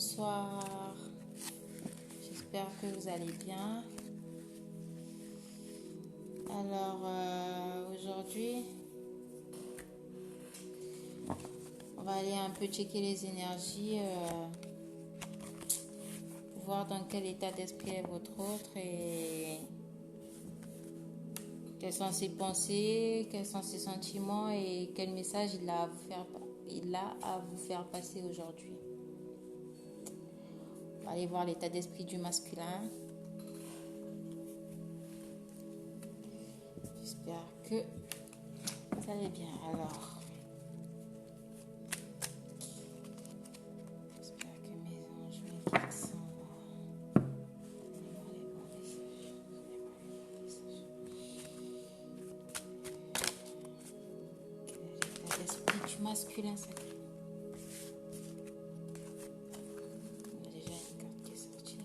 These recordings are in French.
Bonsoir, j'espère que vous allez bien. Alors aujourd'hui, on va aller un peu checker les énergies, voir dans quel état d'esprit est votre autre et quelles sont ses pensées, quels sont ses sentiments et quel message il a à vous faire passer aujourd'hui. On va aller voir l'état d'esprit du masculin. J'espère que vous allez bien. Alors, j'espère que mes anges, mes guides sont là. Donnez-moi les bons messages. Donnez-moi les bons messages. Quel est l'état d'esprit du masculin sacré? On a déjà une carte qui est sortie.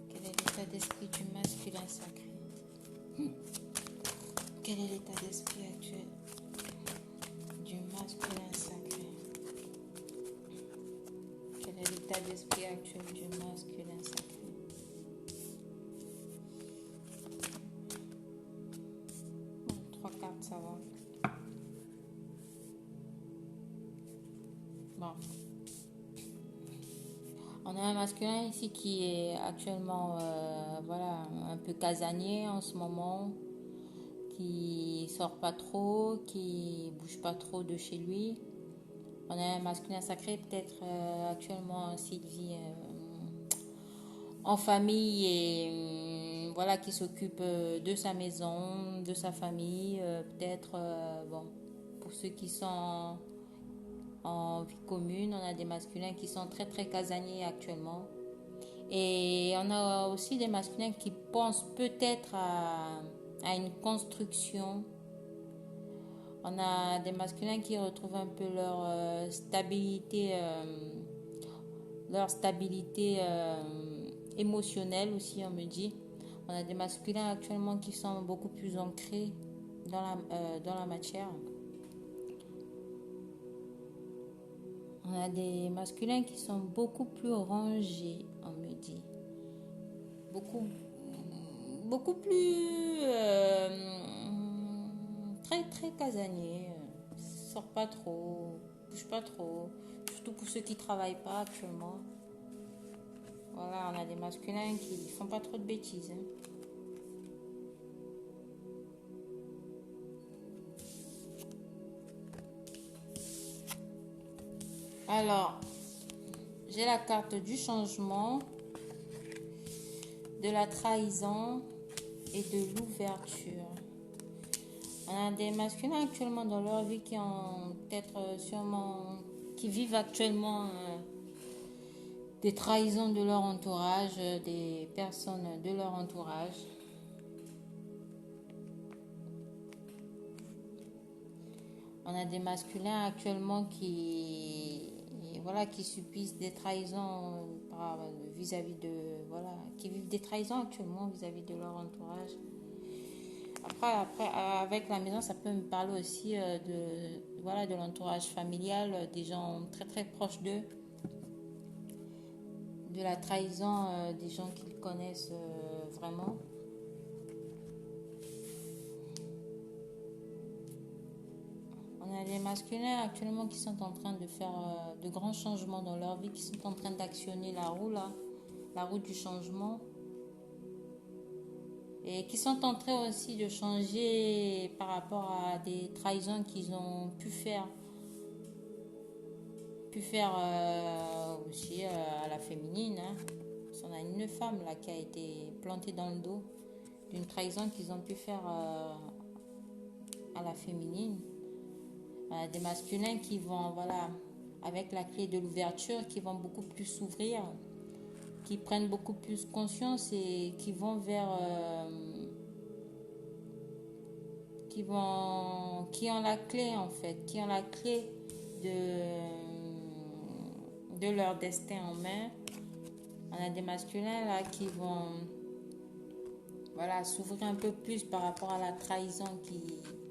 Quel est l'état d'esprit du masculin sacré? Quel est l'état d'esprit actuel du masculin sacré? Quel est l'état d'esprit actuel du masculin sacré? Bon, 3 cartes, ça va. Bon. On a un masculin ici qui est actuellement un peu casanier en ce moment, qui sort pas trop, qui bouge pas trop de chez lui. On a un masculin sacré peut-être actuellement s'il vit en famille et qui s'occupe de sa maison, de sa famille, peut-être pour ceux qui sont en vie commune, on a des masculins qui sont très très casaniers actuellement. Et on a aussi des masculins qui pensent peut-être à une construction. On a des masculins qui retrouvent un peu leur stabilité émotionnelle aussi, on me dit. On a des masculins actuellement qui sont beaucoup plus ancrés dans la matière. On a des masculins qui sont beaucoup plus rangés, on me dit. Beaucoup plus très très casaniers. Sort pas trop, bouge pas trop. Surtout pour ceux qui travaillent pas actuellement. Voilà, on a des masculins qui font pas trop de bêtises. Alors, j'ai la carte du changement, de la trahison et de l'ouverture. On a des masculins actuellement dans leur vie qui ont peut-être qui vivent actuellement des trahisons de leur entourage, des personnes de leur entourage. On a des masculins actuellement qui subissent des trahisons vis-à-vis qui vivent des trahisons actuellement vis-à-vis de leur entourage. Après, avec la maison, ça peut me parler aussi de l'entourage familial, des gens très très proches d'eux, de la trahison des gens qu'ils connaissent vraiment. On a des masculins actuellement qui sont en train de faire de grands changements dans leur vie, qui sont en train d'actionner la roue du changement. Et qui sont en train aussi de changer par rapport à des trahisons qu'ils ont pu faire aussi à la féminine. On a une femme là qui a été plantée dans le dos d'une trahison qu'ils ont pu faire à la féminine. Des masculins qui vont, avec la clé de l'ouverture, qui vont beaucoup plus s'ouvrir, qui prennent beaucoup plus conscience et qui vont vers... qui ont la clé en fait, qui ont la clé de leur destin en main. On a des masculins là qui vont s'ouvrir un peu plus par rapport à la trahison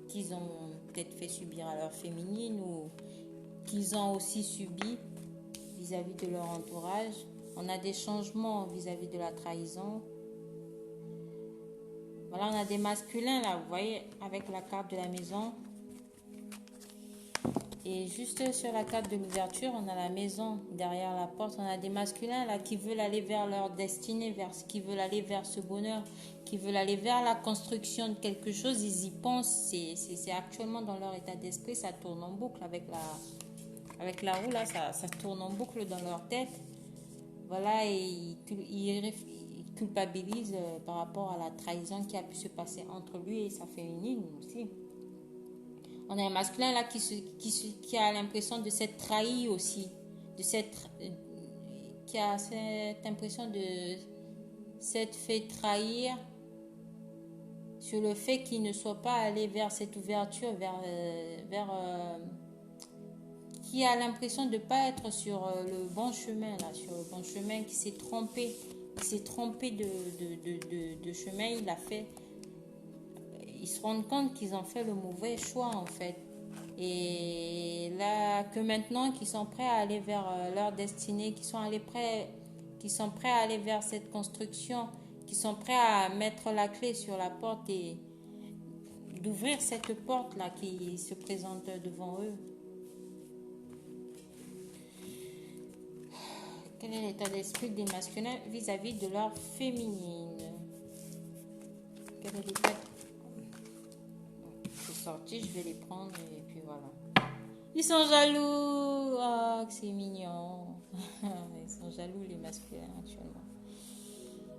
qu'ils ont peut-être fait subir à leur féminine ou qu'ils ont aussi subi vis-à-vis de leur entourage. On a des changements vis-à-vis de la trahison. Voilà, on a des masculins là, vous voyez, avec la carte de la maison. Et juste sur la carte de l'ouverture, on a la maison derrière la porte. On a des masculins là qui veulent aller vers leur destinée, qui veulent aller vers ce bonheur, qui veulent aller vers la construction de quelque chose. Ils y pensent. C'est actuellement dans leur état d'esprit. Ça tourne en boucle avec la roue là. Ça tourne en boucle dans leur tête. Voilà, et ils culpabilisent par rapport à la trahison qui a pu se passer entre lui et sa féminine aussi. On a un masculin là qui a l'impression de s'être trahi aussi, qui a cette impression de s'être fait trahir sur le fait qu'il ne soit pas allé vers cette ouverture, qui a l'impression de ne pas être sur le bon chemin là, sur le bon chemin, qui s'est trompé, de chemin, ils se rendent compte qu'ils ont fait le mauvais choix en fait. Et là, que maintenant qu'ils sont prêts à aller vers leur destinée, qu'ils sont prêts à aller vers cette construction, qu'ils sont prêts à mettre la clé sur la porte et d'ouvrir cette porte là qui se présente devant eux. Quel est l'état d'esprit des masculins vis-à-vis de leur féminine? Quel est l'état? Je suis sortie, je vais les prendre et puis voilà. Ils sont jaloux. Oh, c'est mignon. Ils sont jaloux les masculins actuellement.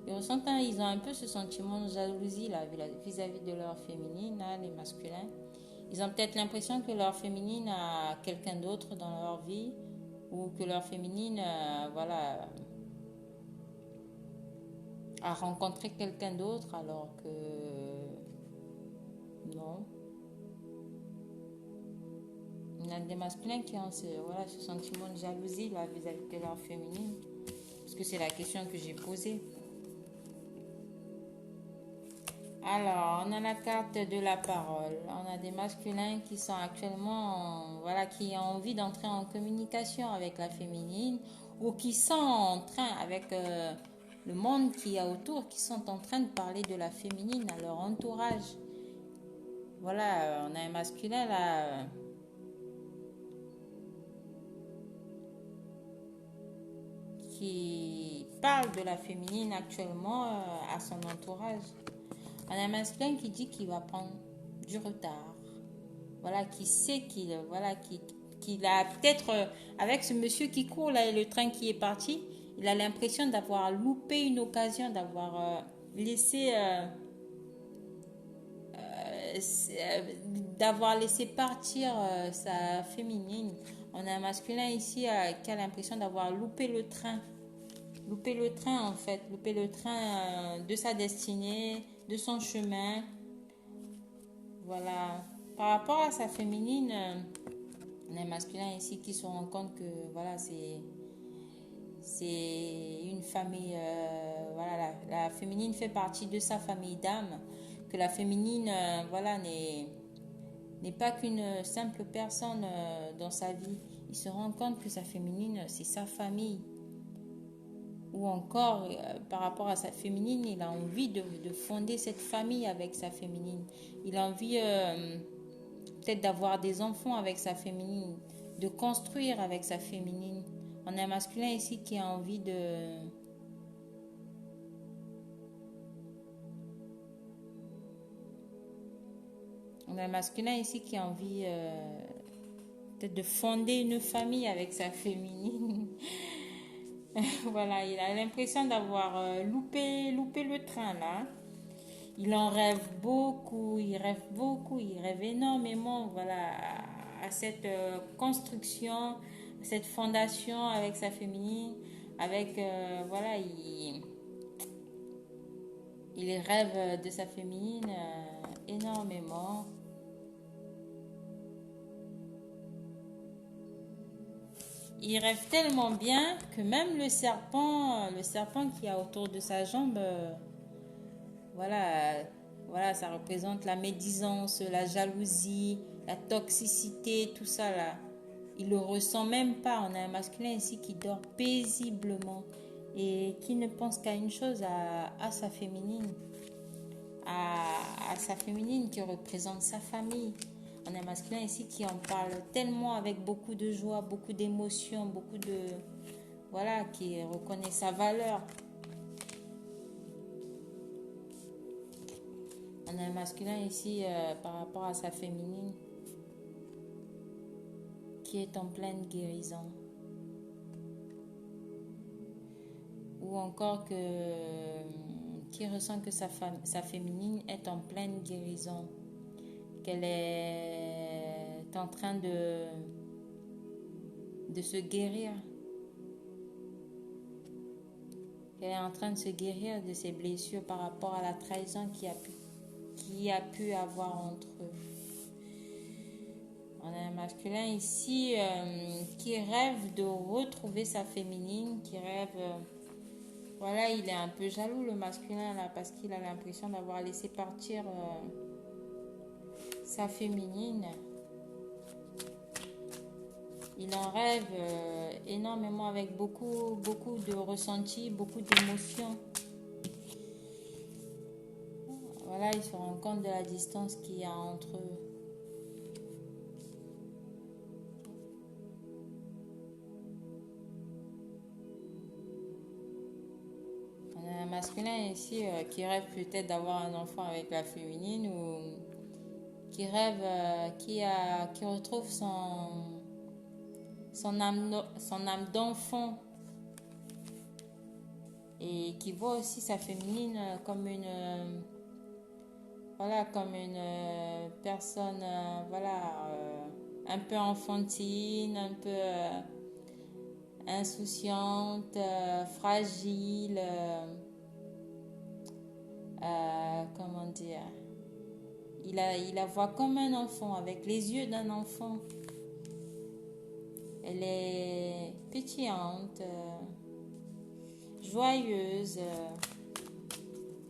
Ils ont un peu ce sentiment de jalousie là vis-à-vis de leur féminine, là, les masculins. Ils ont peut-être l'impression que leur féminine a quelqu'un d'autre dans leur vie, ou que leur féminine, a rencontré quelqu'un d'autre, alors que non. Il y a des masculins qui ont ce sentiment de jalousie là, vis-à-vis de leur féminine, parce que c'est la question que j'ai posée. Alors, on a la carte de la parole. On a des masculins qui sont actuellement, qui ont envie d'entrer en communication avec la féminine, ou qui sont en train, avec le monde qui y a autour, qui sont en train de parler de la féminine à leur entourage. Voilà, on a un masculin là qui parle de la féminine actuellement à son entourage. On a un masculin qui dit qu'il va prendre du retard. Voilà, qui sait qu'il a peut-être, avec ce monsieur qui court là et le train qui est parti, il a l'impression d'avoir loupé une occasion, d'avoir laissé partir sa féminine. On a un masculin ici qui a l'impression d'avoir loupé le train en fait, de sa destinée, de son chemin. Voilà. Par rapport à sa féminine, on a un masculin ici qui se rend compte que c'est une famille, la féminine fait partie de sa famille d'âme, que la féminine n'est pas qu'une simple personne dans sa vie. Il se rend compte que sa féminine, c'est sa famille. Ou encore, par rapport à sa féminine, il a envie de fonder cette famille avec sa féminine. Il a envie peut-être d'avoir des enfants avec sa féminine, de construire avec sa féminine. On a un masculin ici qui a envie de... On a un masculin ici qui a envie peut-être de fonder une famille avec sa féminine. Voilà, il a l'impression d'avoir loupé le train là. Il en rêve beaucoup, il rêve énormément à cette construction, à cette fondation avec sa féminine, avec il rêve de sa féminine énormément. Il rêve tellement bien que même le serpent qui a autour de sa jambe, ça représente la médisance, la jalousie, la toxicité, tout ça là. il le ressent même pas. On a un masculin ici qui dort paisiblement et qui ne pense qu'à une chose, à sa féminine, à sa féminine qui représente sa famille. On a un masculin ici qui en parle tellement avec beaucoup de joie, beaucoup d'émotion, beaucoup de... Voilà, qui reconnaît sa valeur. On a un masculin ici par rapport à sa féminine qui est en pleine guérison. Ou encore qui ressent que sa féminine est en pleine guérison. Qu'elle est en train de se guérir. Qu'elle est en train de se guérir de ses blessures par rapport à la trahison qui a pu avoir entre eux. On a un masculin ici qui rêve de retrouver sa féminine, qui rêve... voilà, il est un peu jaloux le masculin là parce qu'il a l'impression d'avoir laissé partir sa féminine. Il en rêve énormément avec beaucoup de ressentis, beaucoup d'émotions. Voilà, il se rend compte de la distance qu'il y a entre eux. On a un masculin ici qui rêve peut-être d'avoir un enfant avec la féminine ou qui rêve, qui retrouve son âme d'enfant et qui voit aussi sa féminine comme une personne un peu enfantine, un peu insouciante, fragile, comment dire, il la voit comme un enfant, avec les yeux d'un enfant. Elle est pétillante, joyeuse.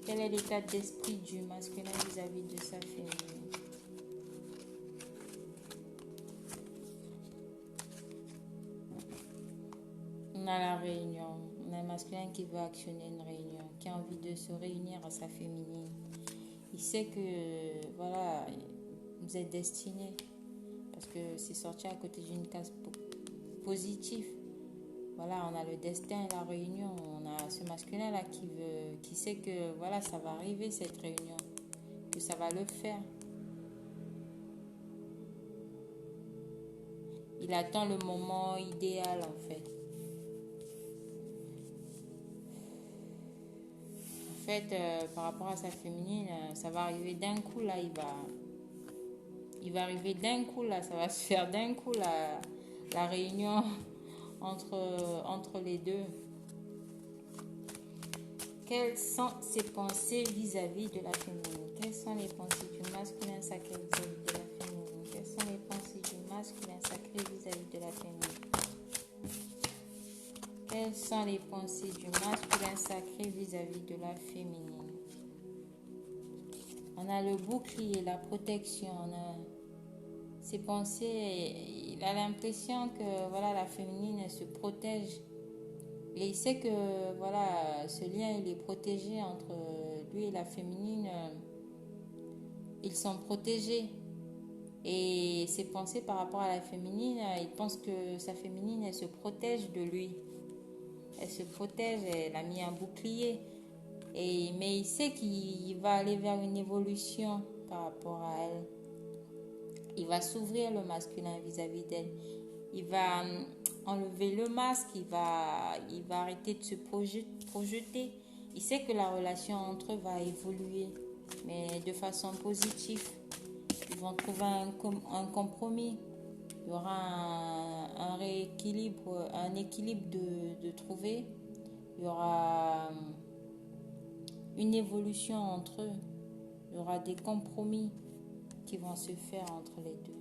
Quel est l'état d'esprit du masculin vis-à-vis de sa féminine? On a la réunion. On a un masculin qui veut actionner une réunion, qui a envie de se réunir à sa féminine. Il sait que, voilà, vous êtes destinés. Parce que c'est sorti à côté d'une case positive. Voilà, on a le destin et la réunion. On a ce masculin-là qui sait que, voilà, ça va arriver cette réunion. Que ça va le faire. Il attend le moment idéal, en fait. En fait, par rapport à sa féminine, ça va arriver d'un coup, là, il va arriver d'un coup, là, ça va se faire d'un coup, là, la réunion entre les deux. Quelles sont ses pensées vis-à-vis de la féminine? Quelles sont les pensées du masculin sacré vis-à-vis de la féminine? Quelles sont les pensées du masculin sacré vis-à-vis de la féminine? Quelles sont les pensées du masculin sacré vis-à-vis de la féminine? On a le bouclier, la protection, on a ses pensées. Il a l'impression que, voilà, la féminine, elle se protège. Et il sait que, voilà, ce lien, il est protégé entre lui et la féminine. Ils sont protégés. Et ses pensées par rapport à la féminine, il pense que sa féminine, elle se protège de lui. Elle se protège, elle a mis un bouclier. Mais il sait qu'il va aller vers une évolution par rapport à elle. Il va s'ouvrir le masculin vis-à-vis d'elle. Il va enlever le masque, il va arrêter de se projeter. Il sait que la relation entre eux va évoluer, mais de façon positive. Ils vont trouver un compromis. Il y aura un rééquilibre, un équilibre de trouver. Il y aura une évolution entre eux. Il y aura des compromis qui vont se faire entre les deux.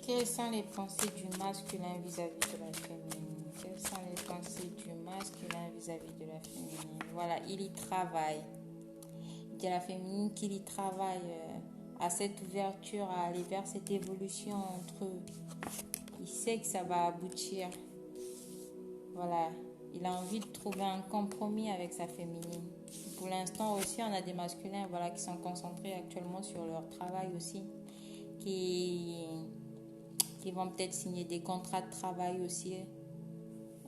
Quelles sont les pensées du masculin vis-à-vis de la féminine? Quelles sont les pensées du masculin vis-à-vis de la féminine? Voilà, il y travaille. Il dit à la féminine qu'il y travaille à cette ouverture, à aller vers cette évolution entre eux. Il sait que ça va aboutir. Voilà, il a envie de trouver un compromis avec sa féminine. Pour l'instant aussi, on a des masculins voilà, qui sont concentrés actuellement sur leur travail aussi, qui vont peut-être signer des contrats de travail aussi.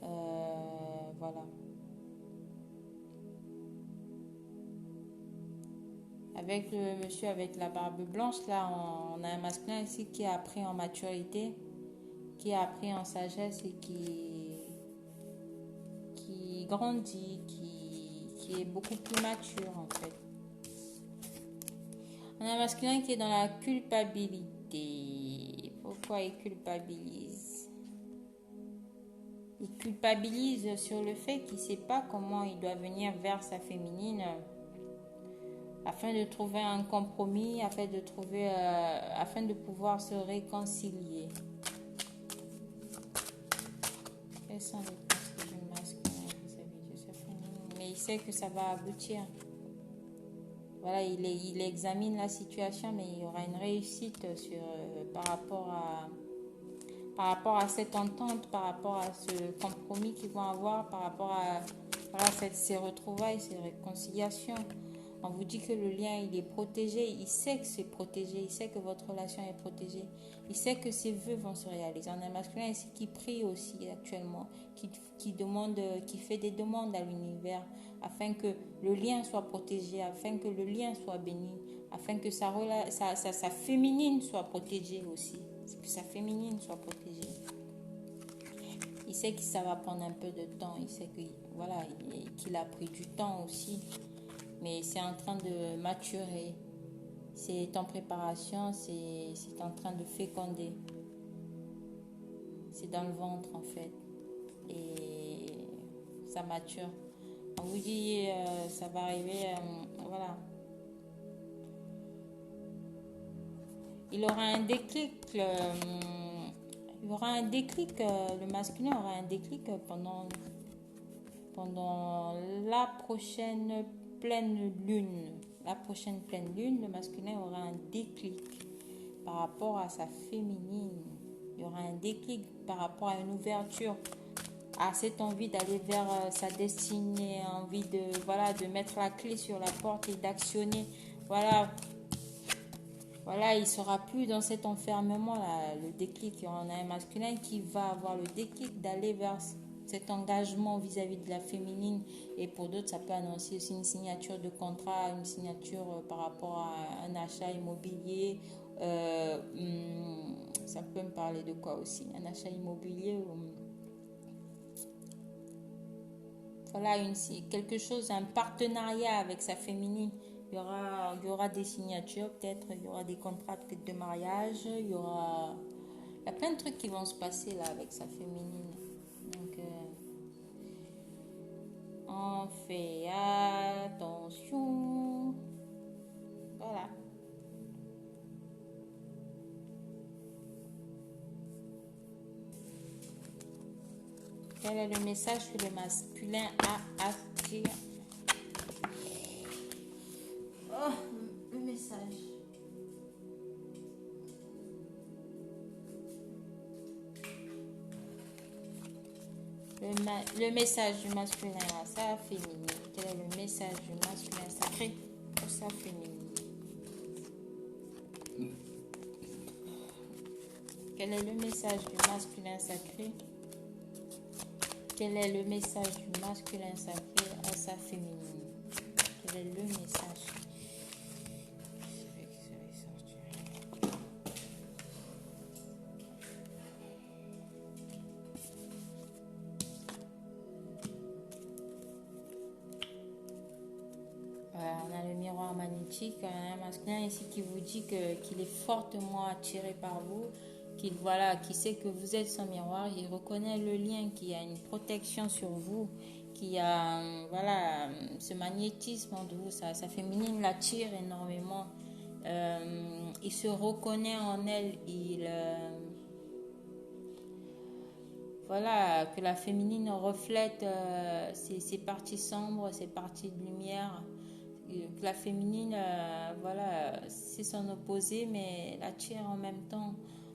Voilà. Avec le monsieur avec la barbe blanche, là, on a un masculin ici qui a appris en maturité, qui a appris en sagesse et qui grandit, qui est beaucoup plus mature en fait. On a un masculin qui est dans la culpabilité. Pourquoi il culpabilise? Il culpabilise sur le fait qu'il ne sait pas comment il doit venir vers sa féminine afin de trouver un compromis, afin de pouvoir se réconcilier. Quelles sont les pensées du masculin vis-à-vis de sa féminine? Mais il sait que ça va aboutir. Voilà, il examine la situation, mais il y aura une réussite par rapport à cette entente, par rapport à ce compromis qu'ils vont avoir, par rapport à voilà, ces retrouvailles, ces réconciliations. On vous dit que le lien, il est protégé. Il sait que c'est protégé. Il sait que votre relation est protégée. Il sait que ses vœux vont se réaliser. On a un masculin ici qui prie aussi actuellement, qui fait des demandes à l'univers afin que le lien soit protégé, afin que le lien soit béni, afin que sa féminine soit protégée aussi. Que sa féminine soit protégée. Il sait que ça va prendre un peu de temps. Il sait que, voilà, qu'il a pris du temps aussi. Mais c'est en train de maturer. C'est en préparation, c'est en train de féconder. C'est dans le ventre en fait. Et ça mature. On vous dit, ça va arriver, voilà. Il aura un déclic, le masculin aura un déclic pendant la prochaine pleine lune. La prochaine pleine lune, le masculin aura un déclic par rapport à sa féminine. Il y aura un déclic par rapport à une ouverture, à cette envie d'aller vers sa destinée, envie de mettre la clé sur la porte et d'actionner. Voilà, il ne sera plus dans cet enfermement là, le déclic. On a un masculin qui va avoir le déclic d'aller vers cet engagement vis-à-vis de la féminine, et pour d'autres ça peut annoncer aussi une signature de contrat, une signature par rapport à un achat immobilier. Ça peut me parler de quoi aussi, un achat immobilier, voilà, quelque chose, un partenariat avec sa féminine. Il y aura des signatures, peut-être, il y aura des contrats peut-être de mariage, il y a plein de trucs qui vont se passer là avec sa féminine. Donc, on fait attention. Voilà. Quel est le message que le masculin a à dire? Oh, le message. Le message du masculin à sa féminine. Quel est le message du masculin sacré pour sa féminine? Quel est le message du masculin sacré? Quel est le message du masculin sacré à sa féminine? Quel est le message? On a le miroir magnétique, un masculin ici qui vous dit qu'il est fortement attiré par vous, qu'il sait que vous êtes son miroir, il reconnaît le lien, qu'il y a une protection sur vous, qu'il y a ce magnétisme de vous, sa féminine l'attire énormément, il se reconnaît en elle, voilà, que la féminine reflète ses parties sombres, ses parties de lumière. Que la féminine, voilà, c'est son opposé, mais l'attire en même temps.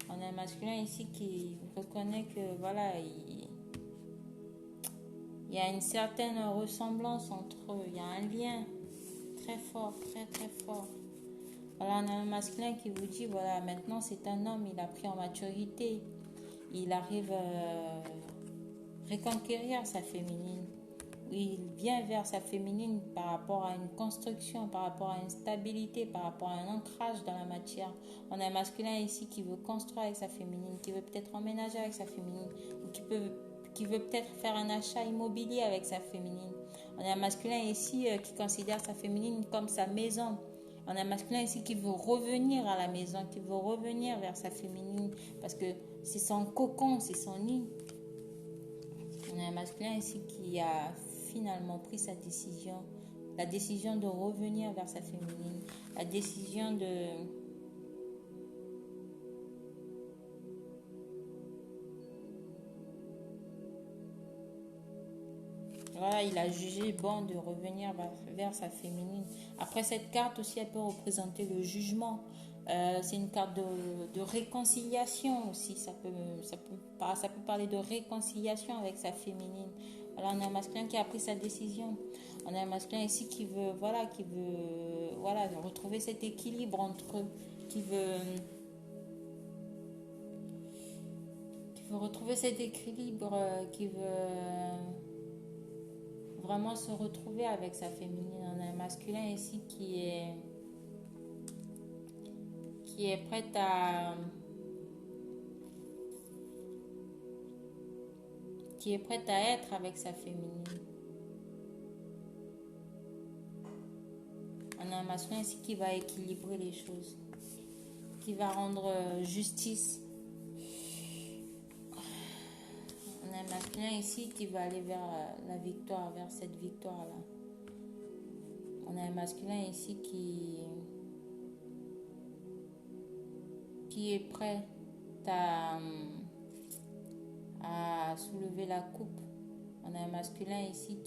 On a un masculin ici qui reconnaît que, voilà, il y a une certaine ressemblance entre eux. Il y a un lien très fort, très très fort. Voilà, on a un masculin qui vous dit, voilà, maintenant c'est un homme, il a pris en maturité. Il arrive à reconquérir sa féminine. Il vient vers sa féminine par rapport à une construction, par rapport à une stabilité, par rapport à un ancrage dans la matière. On a un masculin ici qui veut construire avec sa féminine, qui veut peut-être emménager avec sa féminine, ou qui veut peut-être faire un achat immobilier avec sa féminine. On a un masculin ici qui considère sa féminine comme sa maison. On a un masculin ici qui veut revenir à la maison, qui veut revenir vers sa féminine, parce que c'est son cocon, c'est son nid. On a un masculin ici qui a finalement pris sa décision, la décision de revenir vers sa féminine, la décision de... Voilà, il a jugé bon de revenir vers sa féminine. Après, cette carte aussi, elle peut représenter le jugement. C'est une carte de réconciliation aussi. Ça peut parler de réconciliation avec sa féminine. Voilà, on a un masculin qui a pris sa décision. On a un masculin ici qui veut, voilà, retrouver cet équilibre entre eux, qui veut retrouver cet équilibre, qui veut vraiment se retrouver avec sa féminine. On a un masculin ici qui est prêt à être avec sa féminine. On a un masculin ici qui va équilibrer les choses, qui va rendre justice. On a un masculin ici qui va aller vers la victoire, vers cette victoire-là. On a un masculin ici qui est prêt à soulever la coupe. On a un masculin ici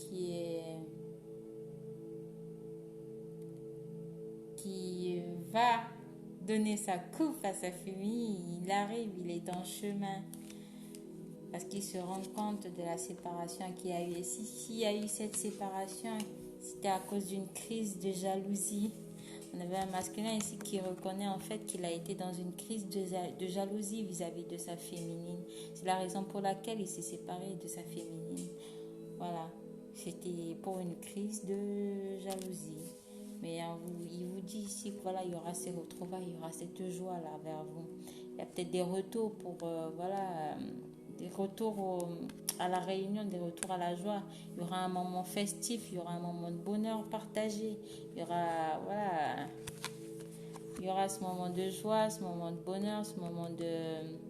qui va donner sa coupe à sa famille. Il arrive, il est en chemin. Parce qu'il se rend compte de la séparation qu'il y a eu. Et s'il y a eu cette séparation, c'était à cause d'une crise de jalousie. On avait un masculin ici qui reconnaît en fait qu'il a été dans une crise de jalousie vis-à-vis de sa féminine. C'est la raison pour laquelle il s'est séparé de sa féminine. Voilà, c'était pour une crise de jalousie. Mais il vous dit ici que voilà, il y aura ces retrouvailles, il y aura cette joie-là vers vous. Il y a peut-être des retours pour, des retours à la réunion, des retours à la joie. Il y aura un moment festif, il y aura un moment de bonheur partagé. Il y aura, il y aura ce moment de joie, ce moment de bonheur, ce moment de...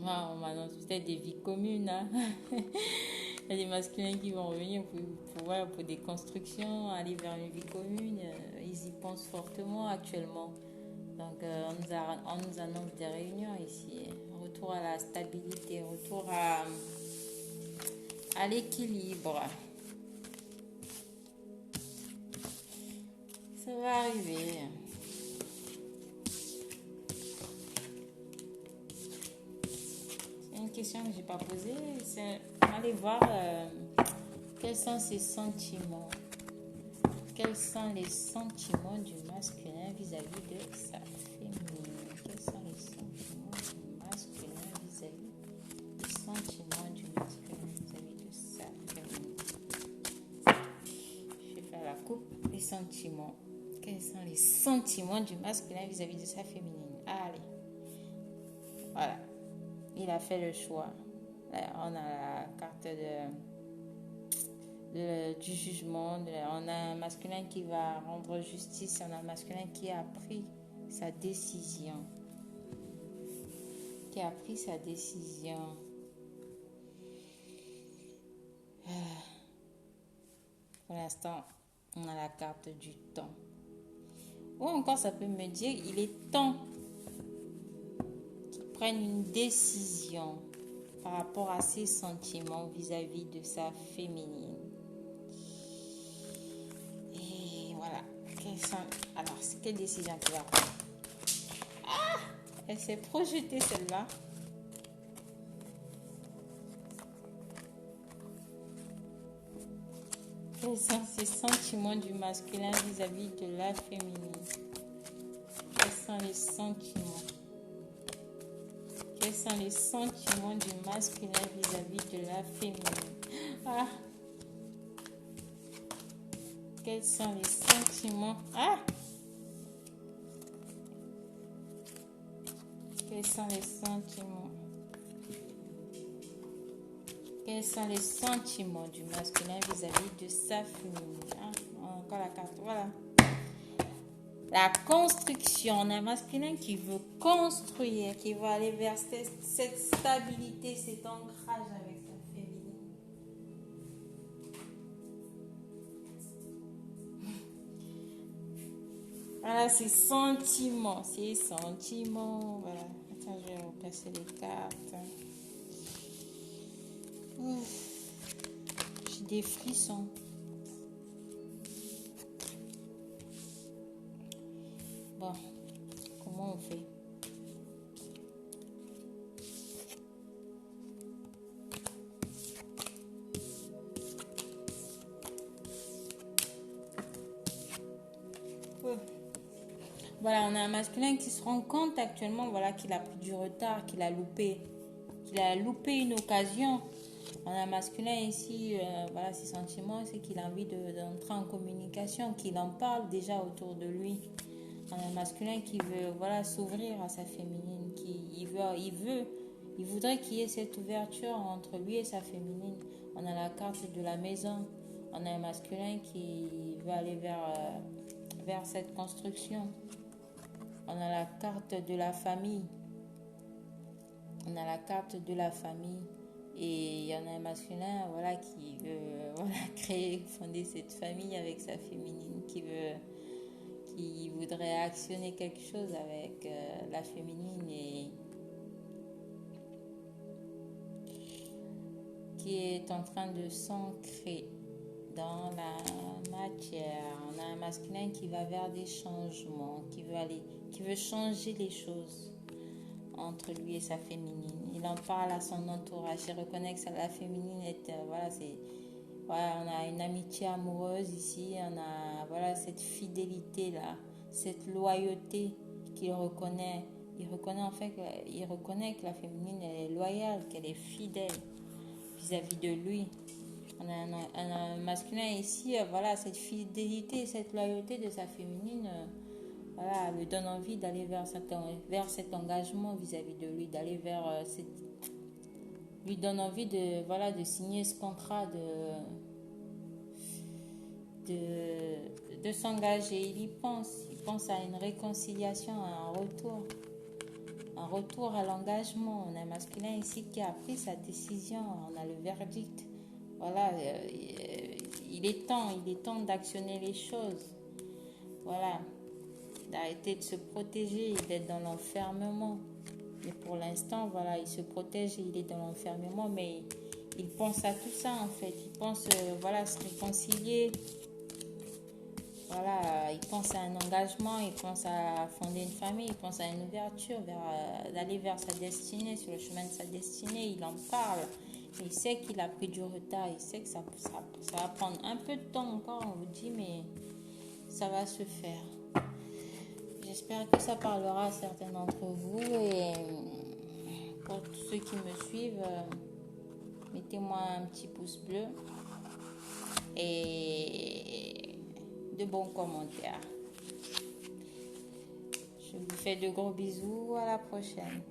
on m'annonce peut-être des vies communes. Hein. Il y a des masculins qui vont revenir pour des constructions, aller vers une vie commune. Ils y pensent fortement actuellement. Donc, on nous annonce des réunions ici. Retour à la stabilité, retour à l'équilibre. Ça va arriver. C'est une question que je n'ai pas posée. C'est aller voir quels sont ses sentiments. Quels sont les sentiments du masculin vis-à-vis de sa féminine? Quels sont les sentiments du masculin vis-à-vis des sentiments du masculin vis-à-vis de sa féminine? Je vais faire la coupe. Les sentiments. Quels sont les sentiments du masculin vis-à-vis de sa féminine? Allez. Voilà. Il a fait le choix. Là, on a la carte du jugement. On a un masculin qui va rendre justice. On a un masculin qui a pris sa décision. Pour l'instant, on a la carte du temps. Ou encore, ça peut me dire, il est temps qu'il prenne une décision par rapport à ses sentiments vis-à-vis de sa féminine. Et voilà. Alors, quelle décision tu vas prendre? Ah! Elle s'est projetée celle-là. Quels sont ces sentiments du masculin vis-à-vis de la féminine? Quels sont les sentiments? Quels sont les sentiments du masculin vis-à-vis de la féminine? Ah! Quels sont les sentiments? Ah! Quels sont les sentiments? Quels sont les sentiments du masculin vis-à-vis de sa féminine? Ah, encore la carte, voilà. La construction, on a un masculin qui veut construire, qui veut aller vers cette stabilité, cet ancrage avec sa féminine. Voilà, ses sentiments, voilà. Attends, je vais repasser les cartes. Ouf, j'ai des frissons. Bon, comment on fait? Voilà, on a un masculin qui se rend compte actuellement, voilà, qu'il a pris du retard, qu'il a loupé une occasion. On a un masculin ici, voilà, ses sentiments, c'est qu'il a envie d'entrer en communication, qu'il en parle déjà autour de lui. On a un masculin qui veut, voilà, s'ouvrir à sa féminine, il voudrait qu'il y ait cette ouverture entre lui et sa féminine. On a la carte de la maison. On a un masculin qui veut aller vers cette construction. On a la carte de la famille. On a la carte de la famille. Et il y en a un masculin, voilà, qui veut, voilà, fonder cette famille avec sa féminine, qui voudrait actionner quelque chose avec la féminine et qui est en train de s'ancrer dans la matière. On a un masculin qui va vers des changements, qui veut changer les choses entre lui et sa féminine. Il en parle à son entourage. Il reconnaît que la féminine est, voilà, on a une amitié amoureuse ici. On a, voilà, cette fidélité là, cette loyauté qu'il reconnaît. Il reconnaît que la féminine elle est loyale, qu'elle est fidèle vis-à-vis de lui. On a un masculin ici, voilà, cette fidélité, cette loyauté de sa féminine, voilà, lui donne envie d'aller vers cet engagement vis-à-vis de lui, d'aller vers lui donne envie de signer ce contrat, de s'engager. Il pense à une réconciliation, à un retour à l'engagement. On a un masculin ici qui a pris sa décision, on a le verdict. Voilà, il est temps d'actionner les choses. Voilà, d'arrêter de se protéger et d'être dans l'enfermement. Mais pour l'instant, voilà, il se protège et il est dans l'enfermement, mais il pense à tout ça en fait. Il pense, voilà, se réconcilier. Voilà, il pense à un engagement, il pense à fonder une famille, il pense à une ouverture, d'aller vers sa destinée, sur le chemin de sa destinée. Il en parle. Il sait qu'il a pris du retard, il sait que ça va prendre un peu de temps encore, on vous dit, mais ça va se faire. J'espère que ça parlera à certains d'entre vous et pour tous ceux qui me suivent, mettez-moi un petit pouce bleu et de bons commentaires. Je vous fais de gros bisous, à la prochaine.